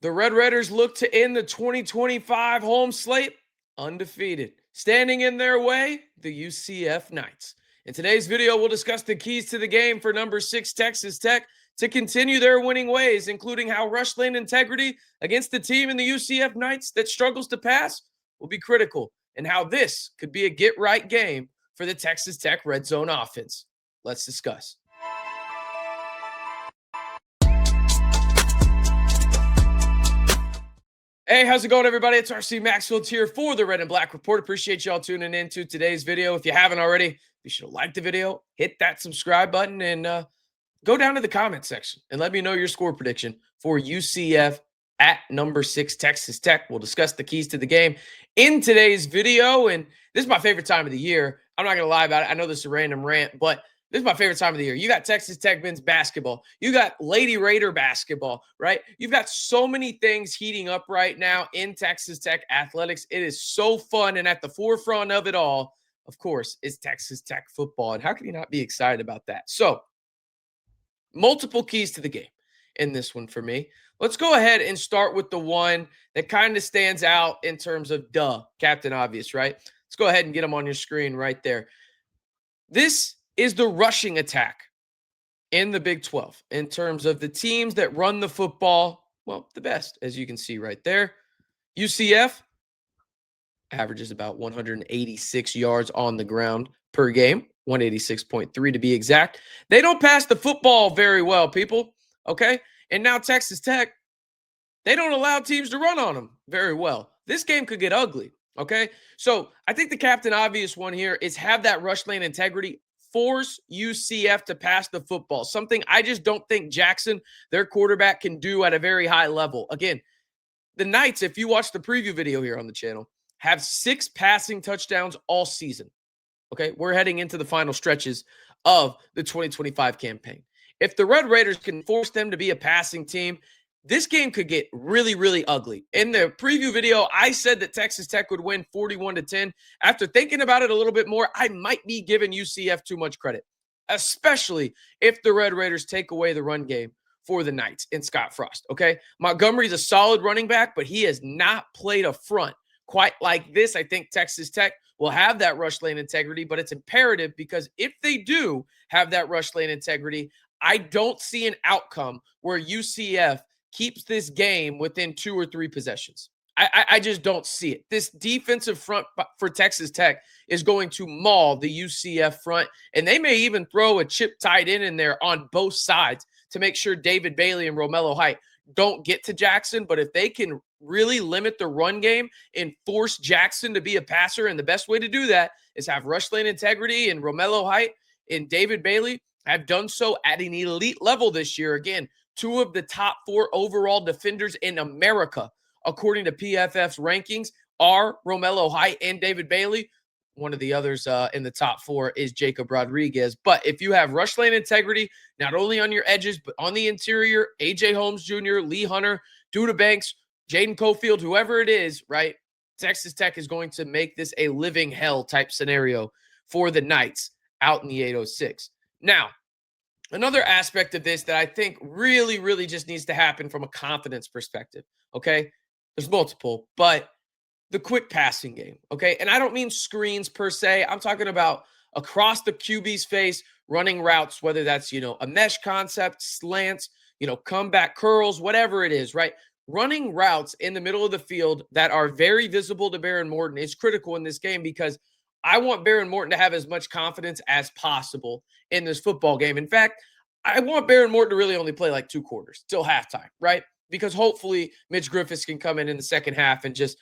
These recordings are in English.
The Red Raiders look to end the 2025 home slate undefeated. Standing in their way, the UCF Knights. In today's video, we'll discuss the keys to the game for number 6 Texas Tech to continue their winning ways, including how rush lane integrity against the team in the UCF Knights that struggles to pass will be critical, and how this could be a get-right game for the Texas Tech red zone offense. Let's discuss. Hey, how's it going, everybody? It's RC Maxfield here for the Red and Black Report. Appreciate y'all tuning into today's video. If you haven't already, be sure to like the video, hit that subscribe button, and go down to the comment section and let me know your score prediction for UCF at number 6 Texas Tech. We'll discuss the keys to the game in today's video, and this is my favorite time of the year. I'm not going to lie about it. I know this is a random rant, but this is my favorite time of the year. You got Texas Tech men's basketball. You got Lady Raider basketball, right? You've got so many things heating up right now in Texas Tech athletics. It is so fun, and at the forefront of it all, of course, is Texas Tech football. And how can you not be excited about that? So, multiple keys to the game in this one for me. Let's go ahead and start with the one that kind of stands out in terms of Captain Obvious, right? Let's go ahead and get them on your screen right there. This is the rushing attack in the Big 12 in terms of the teams that run the football, well, the best, as you can see right there. UCF averages about 186 yards on the ground per game, 186.3 to be exact. They don't pass the football very well, people, okay? And now Texas Tech, they don't allow teams to run on them very well. This game could get ugly, okay? So I think the Captain Obvious one here is have that rush lane integrity, force UCF to pass the football, something I just don't think Jackson, their quarterback, can do at a very high level. Again, the Knights, if you watch the preview video here on the channel, have 6 passing touchdowns all season. Okay, we're heading into the final stretches of the 2025 campaign. If the Red Raiders can force them to be a passing team, this game could get really, really ugly. In the preview video, I said that Texas Tech would win 41-10. After thinking about it a little bit more, I might be giving UCF too much credit, especially if the Red Raiders take away the run game for the Knights in Scott Frost, okay? Montgomery's a solid running back, but he has not played a front quite like this. I think Texas Tech will have that rush lane integrity, but it's imperative because if they do have that rush lane integrity, I don't see an outcome where UCF keeps this game within 2 or 3 possessions. I just don't see it. This defensive front for Texas Tech is going to maul the UCF front, and they may even throw a chip tight end in there on both sides to make sure David Bailey and Romello Height don't get to Jackson. But if they can really limit the run game and force Jackson to be a passer, and the best way to do that is have rush lane integrity, and Romello Height and David Bailey have done so at an elite level this year. Again, 2 of the top 4 overall defenders in America, according to PFF's rankings, are Romello Height and David Bailey. One of the others in the top 4 is Jacob Rodriguez. But if you have rush lane integrity, not only on your edges, but on the interior, A.J. Holmes Jr., Lee Hunter, Duda Banks, Jaden Cofield, whoever it is, right, Texas Tech is going to make this a living hell type scenario for the Knights out in the 806. Now, another aspect of this that I think really, really just needs to happen from a confidence perspective, okay? There's multiple, but the quick passing game, okay? And I don't mean screens per se. I'm talking about across the QB's face, running routes, whether that's, a mesh concept, slants, comeback curls, whatever it is, right? Running routes in the middle of the field that are very visible to Baron Morton is critical in this game because I want Baron Morton to have as much confidence as possible in this football game. In fact, I want Baron Morton to really only play like 2 quarters till halftime, right? Because hopefully Mitch Griffiths can come in the second half and just,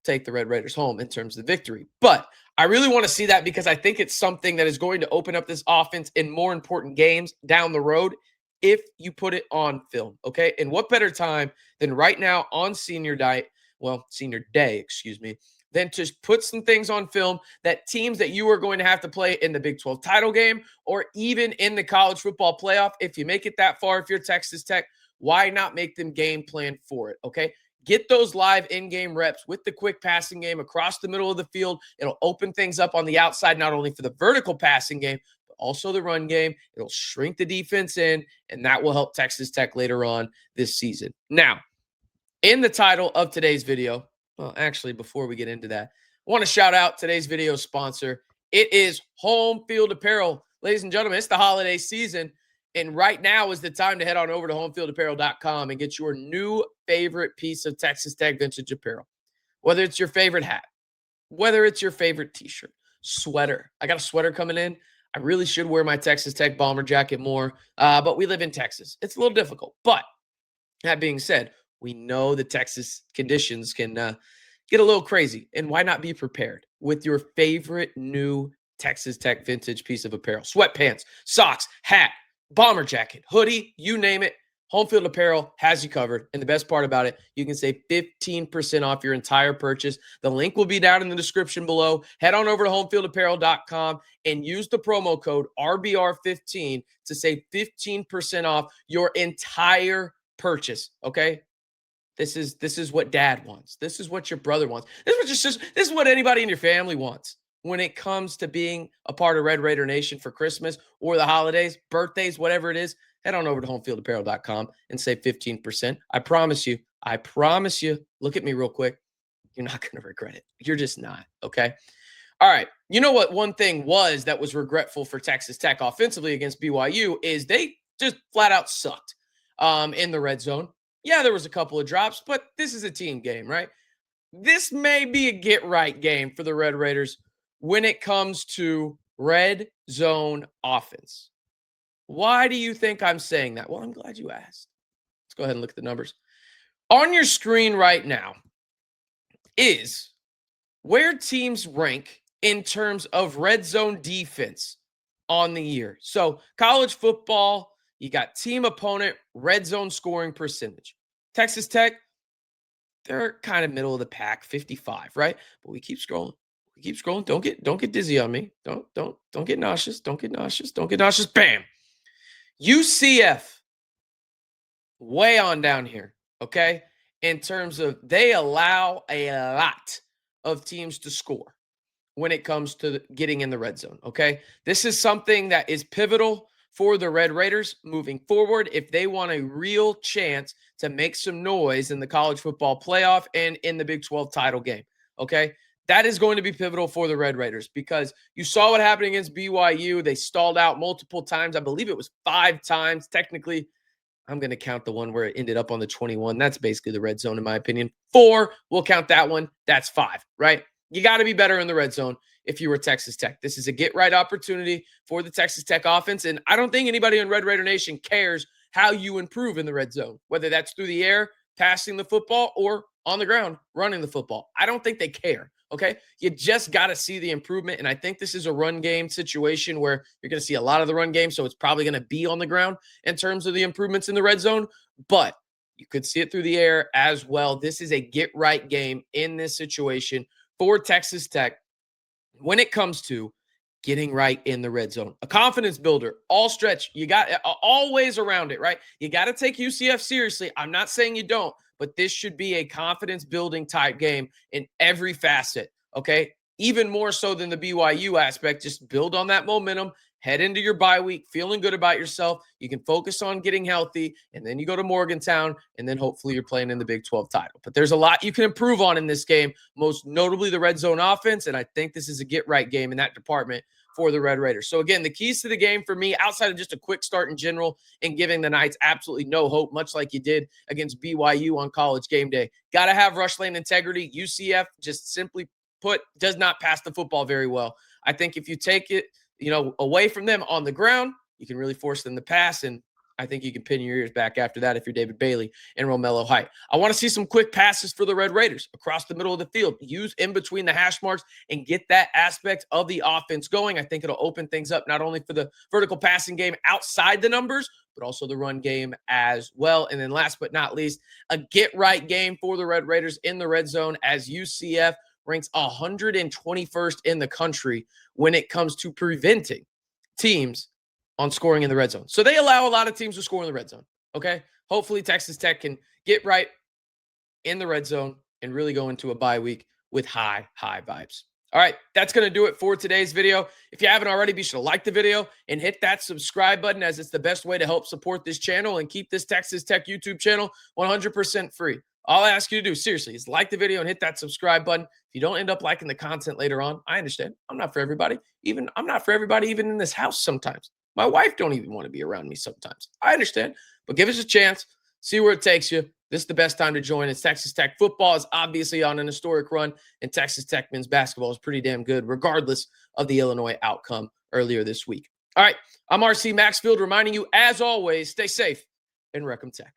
take the Red Raiders home in terms of the victory. But I really want to see that because I think it's something that is going to open up this offense in more important games down the road if you put it on film, okay? And what better time than right now on senior day, than to put some things on film that teams that you are going to have to play in the Big 12 title game or even in the college football playoff. If you make it that far, if you're Texas Tech, why not make them game plan for it, okay? Get those live in-game reps with the quick passing game across the middle of the field. It'll open things up on the outside, not only for the vertical passing game, but also the run game. It'll shrink the defense in, and that will help Texas Tech later on this season. Now, In the title of today's video, well, actually, before we get into that, I want to shout out today's video sponsor. It is Home Field Apparel. Ladies and gentlemen, it's the holiday season, and right now is the time to head on over to homefieldapparel.com and get your new favorite piece of Texas Tech vintage apparel. Whether it's your favorite hat, whether it's your favorite t-shirt, sweater. I got a sweater coming in. I really should wear my Texas Tech bomber jacket more, but we live in Texas. It's a little difficult. But that being said, we know the Texas conditions can get a little crazy, and why not be prepared with your favorite new Texas Tech vintage piece of apparel? Sweatpants, socks, hat, bomber jacket, hoodie, you name it. Home Field Apparel has you covered. And the best part about it, you can save 15% off your entire purchase. The link will be down in the description below. Head on over to homefieldapparel.com and use the promo code RBR15 to save 15% off your entire purchase. Okay? This is what dad wants. This is what your brother wants. This is what anybody in your family wants when it comes to being a part of Red Raider Nation for Christmas or the holidays, birthdays, whatever it is. Head on over to homefieldapparel.com and save 15%. I promise you, look at me real quick. You're not going to regret it. You're just not, okay? All right. You know what one thing that was regretful for Texas Tech offensively against BYU is they just flat out sucked in the red zone. Yeah, there was a couple of drops, but this is a team game, right? This may be a get-right game for the Red Raiders when it comes to red zone offense. Why do you think I'm saying that? Well, I'm glad you asked. Let's go ahead and look at the numbers. On your screen right now is where teams rank in terms of red zone defense on the year. So college football, you got team opponent red zone scoring percentage. Texas Tech, they're kind of middle of the pack, 55, right? But we keep scrolling. We keep scrolling. Don't get dizzy on me. Don't get nauseous. Don't get nauseous. Don't get nauseous. Bam. UCF, way on down here, okay? In terms of they allow a lot of teams to score when it comes to getting in the red zone, okay? This is something that is pivotal for the Red Raiders moving forward if they want a real chance to make some noise in the college football playoff and in the Big 12 title game, okay? That is going to be pivotal for the Red Raiders because you saw what happened against BYU. They stalled out multiple times. I believe it was 5 times. Technically, I'm going to count the one where it ended up on the 21. That's basically the red zone, in my opinion. 4, we'll count that one. That's 5, right? You got to be better in the red zone if you were Texas Tech. This is a get-right opportunity for the Texas Tech offense, and I don't think anybody in Red Raider Nation cares how you improve in the red zone, whether that's through the air, passing the football, or on the ground, running the football. I don't think they care. Okay, you just got to see the improvement. And I think this is a run game situation where you're going to see a lot of the run game. So it's probably going to be on the ground in terms of the improvements in the red zone. But you could see it through the air as well. This is a get-right game in this situation for Texas Tech when it comes to getting right in the red zone. A confidence builder, all stretch. You got always around it, right? You got to take UCF seriously. I'm not saying you don't, but this should be a confidence-building type game in every facet, okay? Even more so than the BYU aspect. Just build on that momentum, head into your bye week, feeling good about yourself. You can focus on getting healthy, and then you go to Morgantown, and then hopefully you're playing in the Big 12 title. But there's a lot you can improve on in this game, most notably the red zone offense, and I think this is a get-right game in that department for the Red Raiders. So again, the keys to the game for me, outside of just a quick start in general and giving the Knights absolutely no hope, much like you did against BYU on College game day, got to have rush lane integrity. UCF, just simply put, does not pass the football very well. I think if you take it, away from them on the ground, you can really force them to pass, and I think you can pin your ears back after that if you're David Bailey and Romello Height. I want to see some quick passes for the Red Raiders across the middle of the field. Use in between the hash marks and get that aspect of the offense going. I think it'll open things up not only for the vertical passing game outside the numbers, but also the run game as well. And then last but not least, a get-right game for the Red Raiders in the red zone as UCF ranks 121st in the country when it comes to preventing teams on scoring in the red zone. So they allow a lot of teams to score in the red zone, okay? Hopefully Texas Tech can get right in the red zone and really go into a bye week with high vibes. All right, that's going to do it for today's video. If you haven't already, be sure to like the video and hit that subscribe button, as it's the best way to help support this channel and keep this Texas Tech YouTube channel 100% free. All I ask you to do, seriously, is like the video and hit that subscribe button. If you don't end up liking the content later on, I understand. I'm not for everybody. I'm not for everybody even in this house sometimes. My wife don't even want to be around me sometimes. I understand. But give us a chance. See where it takes you. This is the best time to join. It's Texas Tech. Football is obviously on an historic run, and Texas Tech men's basketball is pretty damn good, regardless of the Illinois outcome earlier this week. All right, I'm RC Maxfield reminding you, as always, stay safe and Wreck 'em Tech.